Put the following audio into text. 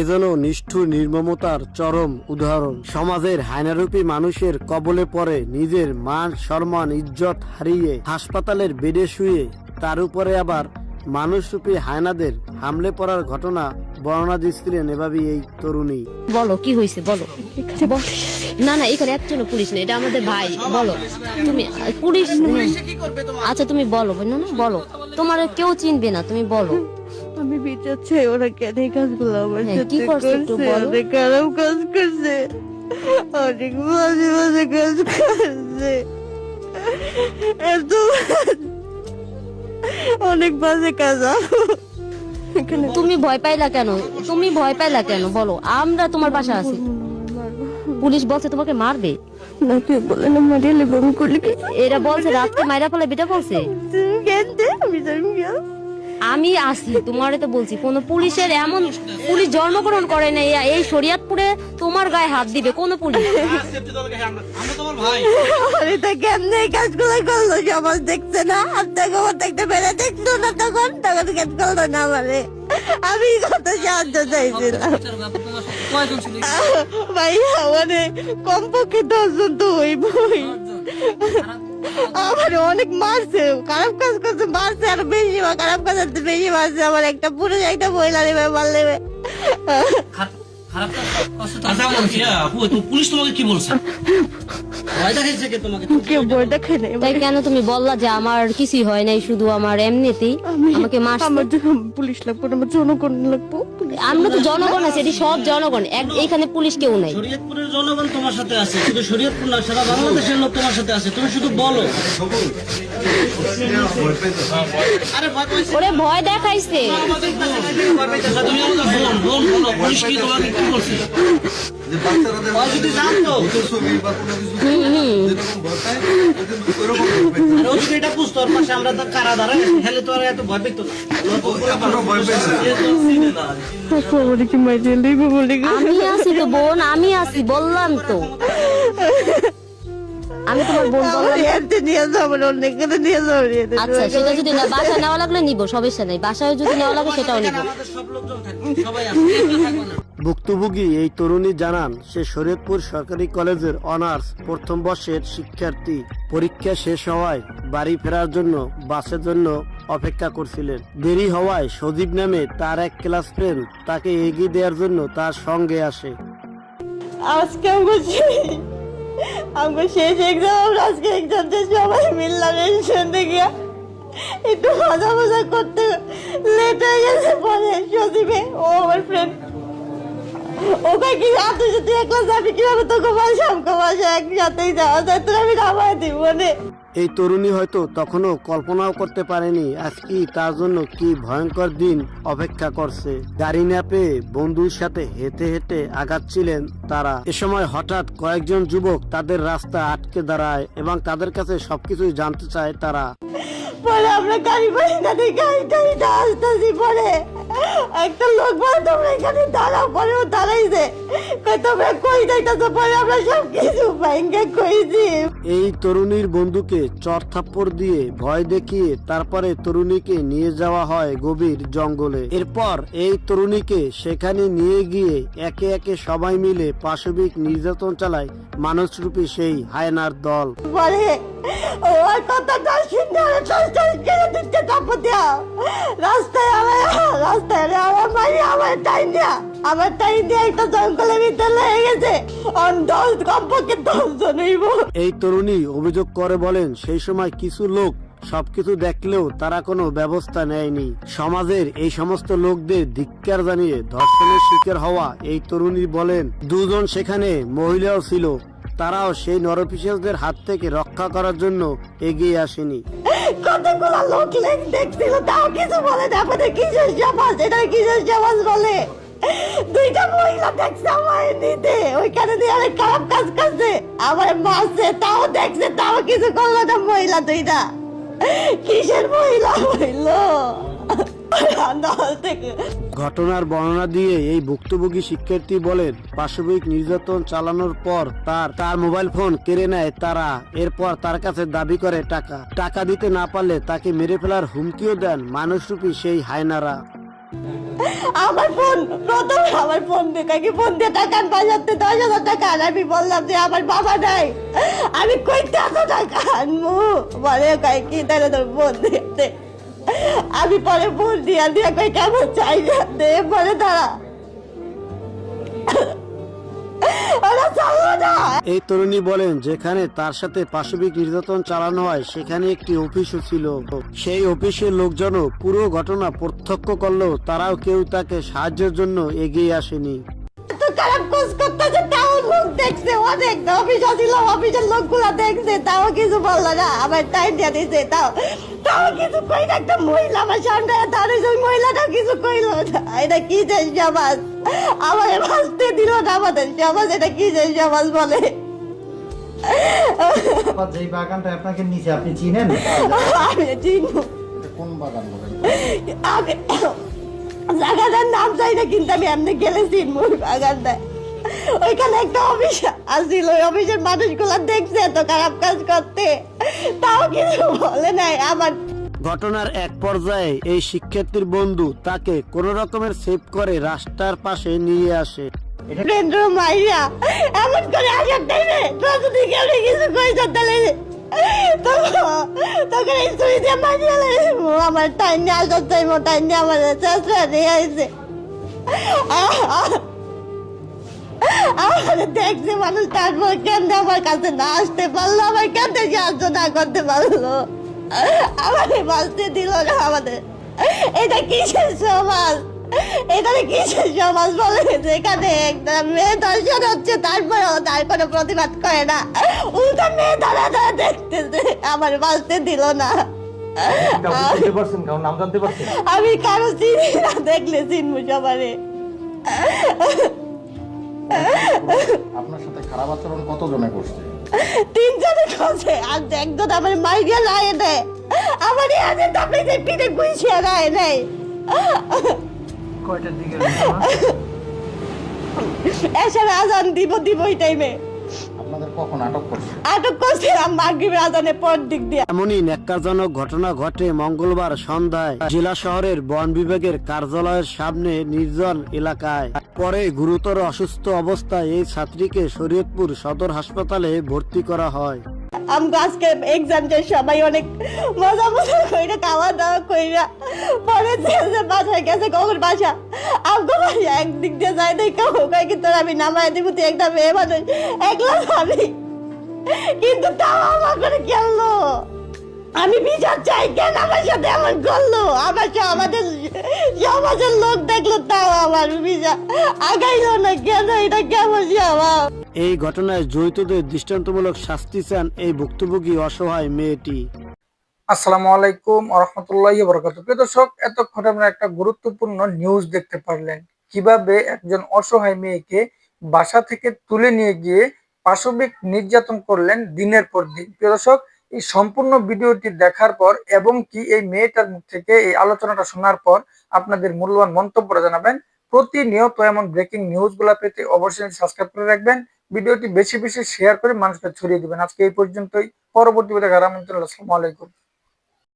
এজন্য নিষ্ঠুর নির্মমতার চরম উদাহরণ। সমাজের হায়নারূপী মানুষের কবলে পড়ে নিজের মান সম্মান ইজ্জত হারিয়ে হাসপাতালের বেডে শুয়ে তার উপরে আবার মানুষরূপী হায়নাদের হামলে পড়ার ঘটনা বর্ণনা দিচ্ছিলেন এভাবেই এই তরুণী। বলো কি হয়েছে বলো। না না এখানে একজন পুলিশ নেই, এটা আমাদের ভাই। বলো তুমি পুলিশ। আচ্ছা তুমি বলো না না বলো, তোমার কেউ চিনবে না, তুমি বলো। আমি বিচার চাই, ওরা কেন এই কাজগুলো আমার কি করছে একটু বলো। অনেক খারাপ কাজ করছে, অনেক বাজে বাজে কাজ করছে, এত অনেক বাজে কাজ। তুমি ভয় পাইলা কেন? তুমি ভয় পাইলা কেন বলো, আমরা তোমার পাশে আছি। পুলিশ বলছে তোমাকে মারবে না, তুই বলে না মারিয়ালে বম করলে কি? এরা বলছে রাতকে মাইরা ফেলে, বেটা বলছে। আমি আসি তোমারে তো বলছি, কোন পুলিশের এমন পুলিশ জন্মগ্রহণ করে না এই শরিয়াতপুরে তোমার গায়ে হাত দিবে কোন পুলিশ? কেমনে এই কাজগুলো করলো? সমাজ দেখছে না, আপনাকে দেখতে পেরে দেখলো না, তখন তখন কেন করলো না আমারে? আমি কত সাহায্য চাইছিলাম ভাইয়া, মানে কমপক্ষে 10 জন তো হইবই। আমার অনেক মারছে, খারাপ কাজ করছে, মারছে আর বেশি, খারাপ কাজ করতে বেশি মারছে। আমার একটা পুরুষ একটা মহিলা নেবে মার নেবে। পুলিশ তোমাকে কি বলছে? তাই কেন তুমি বললা যে আমার কিছুই হয় নাই, শুধু আমার এমনিতেই আমাকে মারছে? আমার পুলিশ লাগবে, আমার জনগণ লাগবে। আমরা তো জনগণ আছে, এটি সব জনগণ, এখানে পুলিশ কেউ নাই। শরীয়তপুরের জনগণ তোমার সাথে আছে, শুধু শরীয়তপুর না, সারা বাংলাদেশের লোক তোমার সাথে আছে, তুমি শুধু বলো। ওরে ভয় দেখাইছে। তুমি আমাদের বোন বলো, পুলিশ কি তোমাকে কি বলছে? এটা বুঝতো ওর পাশে আমরা তো কারা দাঁড়াই, হেলে তো আর এত ভয় পেত না। আমি আছি তো বোন, আমি আছি বললাম তো, আমি তোমার বোন বললাম। আচ্ছা সেটা যদি না বাসায় নেওয়া লাগলে নিবো, সমস্যা নেই, বাসায় যদি নেওয়া লাগে সেটাও নিবো। ভুক্তভোগী এই তরুণী জানান, সে শরীয়তপুর সরকারি কলেজের অনার্স প্রথম বর্ষের শিক্ষার্থী। পরীক্ষা শেষ হওয়ায় বাড়ি ফেরার জন্য বাসের জন্য অপেক্ষা করছিলেন। দেরি হওয়ায় সজীব নামে তার এক ক্লাস ফ্রেন্ড তাকে এগিয়ে দেওয়ার জন্য তার সঙ্গে আসে। আজকে আমার শেষ এক্সাম, আজকে এক্সাম দিয়ে সবাই মিললাম একসঙ্গে গিয়া একটু মজা মজা করতে লেট হয়ে গেছে। পরে সজীবে ও আমার ফ্রেন্ড ওকে কি আপনি যদি একলা যাবি কিভাবে তোকে বাসাম বাসা একসাথেই যাওয়া যায়, তোর আমি নামাই দিব। মানে এই তরুণী হয়তো তখনও কল্পনাও করতে পারেনি আজকে তার জন্য কি ভয়ঙ্কর দিন অপেক্ষা করছে। গাড়ি না পেয়ে বন্ধুর সাথে হেঁটে হেঁটে আগাচ্ছিলেন তারা। এ সময় হঠাৎ কয়েকজন যুবক তাদের রাস্তা আটকে দাঁড়ায় এবং তাদের কাছে সবকিছুই জানতে চায় তারা। পরে আমরা গাড়ি পাই না, গাড়িটা আসতেছি। পরে একটা লোক বলে তোমরা এখানে দাঁড়াও, পরে ও দাঁড়াইছে, তোমরা কই যাইতেছো? পরে আমরা সবকিছু ভাঙ্গে কইছি। এই তরুণীর বন্ধুকে চর থাপ্পড় দিয়ে ভয় দেখিয়ে তারপরে তরুণীকে নিয়ে যাওয়া হয় গভীর জঙ্গলে। এরপর এই তরুণীকে সেখানে নিয়ে গিয়ে একে একে সবাই মিলে পাশবিক নির্যাতন চালায় মানুষরূপী সেই হায়নার দল। পরে ওর কথাটা শুনে দিতে থাপ্পড় দেওয়া রাস্তায় আমার মারি আমার টাইম দিয়ে একটা জঙ্গলের ভিতরে লেগে গেছে। কমপক্ষে 10 জন হইব। এই তরুণী অভিযোগ করে বলেন, সেই সময় কিছু লোক সবকিছু দেখলেও তারা কোনো ব্যবস্থা নেয়নি। সমাজের এই সমস্ত লোকদের ধিক্কার জানিয়ে ধর্ষণের শিকার হওয়া এই তরুণী বলেন, 2 জন সেখানে মহিলাও ছিল, তারাও সেই নরপিশাচদের হাত থেকে রক্ষা করার জন্য এগিয়ে আসেনি। কতগুলো লোক দেখছিল, তাও কিছু বলে না। আমাদের কিসের সমাজ, এটা কিসের সমাজ বলে? 2টা মহিলা দেখছে আমার নিতে, ওইখানে দিয়ে অনেক খারাপ কাজ করছে, আমার মারছে, তাও দেখছে, তাও কিছু করলো না। মহিলা 2টা কিসের মহিলা হইলো? ঘটনার বর্ণনা দিয়ে এই ভুক্তভোগী শিক্ষার্থী বলেন, পাশবিক নির্যাতন চালানোর পর তার মোবাইল ফোন কেড়ে নেয় তারা। এরপর তার কাছে দাবি করে টাকা দিতে না পারলে তাকে মেরে ফেলার হুমকিও দেন মানুষরূপী সেই হায়নারা। আমার ফোন প্রথম আমার ফোন দিয়ে ফোন দিয়ে টাকা বাজাতে 10,000 টাকা আর আমি বললাম যে আমার বাবা নাই, আমি কইতে এত টাকা আনবো, বলে কয় কি তাহলে তোর ফোন দিয়ে। আমি পরে ফোন দিয়া দিয়া কই কেমন চাই দে, বলে দাঁড়া ওরা চাইলো না। এই তরুণী বলেন, যেখানে তার সাথে পাশবিক নির্যাতন চালানো হয় সেখানে একটি অফিসও ছিল। সেই অফিসের লোকজনও পুরো ঘটনা প্রত্যক্ষ করলেও তারাও কেউ তাকে সাহায্যের জন্য এগিয়ে আসেনি। এত খারাপ কাজ করতেছে, তাও লোক দেখছে, অনেক অফিস ছিল, অফিসের লোকগুলা দেখছে, তাও কিছু বললো না, আবার টাইম দিয়ে দিছে, তাও তাও কিছু কই না। একটা মহিলা আমার সামনে দাঁড়িয়েছে, ওই মহিলাটা কিছু কইলো না। এটা কি যে সমাজ, আমার বাঁচতে দিল না আমাদের সমাজ, এটা কি যে সমাজ বলে। যেই বাগানটা আপনাকে নিচে আপনি চিনেন? আমি চিনবো, কোন বাগান বলেন? আমি জায়গাটার নাম চাই না, কিন্তু আমি এমনি গেলে চিনবো বাগানটায়। ওইখানে একটা অফিস আসছিল, ওই অফিসের মানুষগুলা দেখছে এত খারাপ কাজ করতে, তাও কিছু বলে নাই। আমার ঘটনার এক পর্যায়ে এই শিক্ষার্থীর বন্ধু তাকে কোন রকমের সেভ করে রাস্তার পাশে নিয়ে আসে। ফ্রেন্ড মাইয়া এমন করে আসার টাইমে তোর যদি কেউ কিছু কইছ তাহলে তোকে এই ছুরি দিয়ে মারিয়ে আমার টাইম নিয়ে আসার টাইম টাইম নিয়ে আমার চেষ্টা নিয়ে আসছে। আমার দেখছে মানুষ, তারপর কেন আমার কাছে না আসতে পারলো, আমার কেন সাহায্য না করতে পারলো, আমাদের বাঁচতে দিল না। আমাদের এটা কিসের সমাজ, এখানে কিসের সমাজ বলে, যেখানে একটা মেয়ে ধর্ষণ হচ্ছে তারপরেও তার কোনো প্রতিবাদ করে না, উল্টা মেয়ে দাঁড়া দাঁড়া দেখতেছে, আমার বাঁচতে দিল না। আমি কারো চিনি না, দেখলে চিনবো সবারে। আপনার সাথে খারাপ আচরণ কতজনে করছে? 3 জনে করছে, আর একজন আমার মাইরিয়া রায় নেয়, আমার এখানে তাপে যে পিঠে গুইছিয়া রায় নেয়। কয়টার দিকে? এসে আজান দিব ওই টাইমে আপনাদের কখন আটক করছে? আটক করছিলাম মাগরিবের আজানের পর দিক দিয়ে। এমনই ন্যাক্কারজনক ঘটনা ঘটে মঙ্গলবার সন্ধ্যায় জেলা শহরের বন বিভাগের কার্যালয়ের সামনে নির্জন এলাকায়। পরে গুরুতর অসুস্থ অবস্থায় এই ছাত্রীকে শরীয়তপুর সদর হাসপাতালে ভর্তি করা হয়। আমরা আজকে এক্সাম যে সবাই অনেক মজা মজা কইরা খাওয়া দাওয়া কইরা পরে যে বাসায় গেছে, কখন বাসা আমগো বাসা একদিক দিয়ে যাই নাই, কেউ কয় কিন্তু আমি নামাই দিব, তুই একটা মেয়ে মানুষ একলা যাবি, কিন্তু তাও আমার করে গেলো। আমি বিচার চাই, কেন আমার সাথে এমন করলো, আমার আমাদের সমাজের লোক দেখলো, তাও আমার বিচার আগাইলো না, কেন এটা কেমন সমাজ। এই ঘটনায় জড়িতদের দৃষ্টান্তমূলক শাস্তি চান এই ভুক্তভোগী অসহায় মেয়েটি। আসসালামু আলাইকুম ওয়া রাহমাতুল্লাহি ওয়া বারাকাতুহু। প্রিয় দর্শক, এতক্ষণ আমরা একটা গুরুত্বপূর্ণ নিউজ দেখতে পারলেন, কিভাবে একজন অসহায় মেয়েকে বাসা থেকে তুলে নিয়ে গিয়ে পাশবিক নির্যাতন করলেন দিনের পর দিন। প্রিয় দর্শক, এই সম্পূর্ণ ভিডিওটি দেখার পর এবং কি এই মেয়েটার মুখ থেকে এই আলোচনাটা শোনার পর আপনাদের মূল্যবান মন্তব্যটা জানাবেন। প্রতিনিয়ত এমন ব্রেকিং নিউজগুলো পেতে অবশ্যই সাবস্ক্রাইব করে রাখবেন, ভিডিওটি বেশি বেশি শেয়ার করে মানুষকে ছড়িয়ে দিবেন। আজকে এই পর্যন্তই, পরবর্তী ভিডিও দেখা হবে। আসসালামু আলাইকুম।